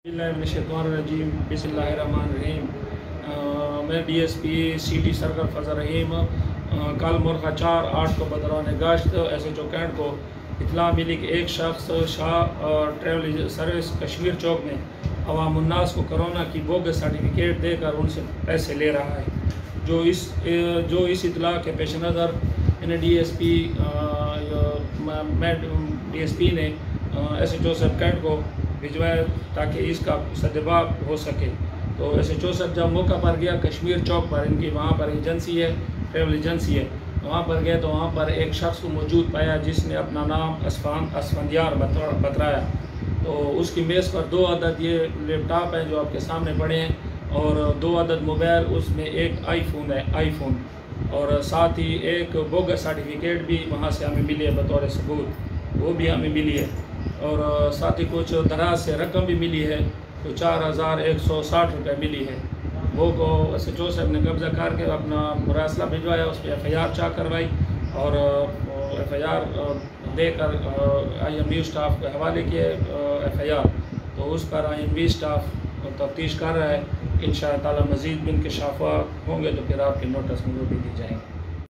बिस्मिल्लाहिर्रहमानिर्रहीम बिस्मिल्लाहिर्रहमानिर्रहीम। मैं DSP सिटी सर्कल फजल रहीम। कल मुर्खा 4/8 को बदौरान गश्त SHO कैंट को इतला मिली कि एक शख्स शाह ट्रैवल सर्विस कश्मीर चौक में अवामुन्नास को कोरोना की बोगस सर्टिफिकेट देकर उनसे पैसे ले रहा है। जो इस इतला के पेश नज़र DSP ने SHO सब कैंट को भिजवाया ताकि इसका सदबाब हो सके। तो SHO सब जब मौका पर गया कश्मीर चौक पर, इनकी वहाँ पर एजेंसी है, ट्रैवल एजेंसी है, वहाँ पर गए तो वहाँ पर एक शख्स को मौजूद पाया जिसने अपना नाम असफंदियार बतलाया। तो उसकी मेज़ पर 2 अदद ये लैपटॉप हैं जो आपके सामने पड़े हैं और 2 अदद मोबाइल, उसमें एक आईफोन और साथ ही एक बोगस सर्टिफिकेट भी वहाँ से हमें मिली है बतौर सबूत, वो भी हमें मिली है। और साथ ही कुछ दराज से रकम भी मिली है, तो 4160 रुपये मिली है। वो को SHO साहब ने कब्ज़ा करके अपना मुरासला भिजवाया, उस पर FIR चाक करवाई और FIR देकर IMV स्टाफ के हवाले किए FIR। तो उस पर IMV स्टाफ तफ्तीश कर रहा है। इंशाअल्लाह ताला मज़ीद भी इंकशाफ़ात होंगे तो फिर आपके नोटिस में वो भी दी जाएंगे।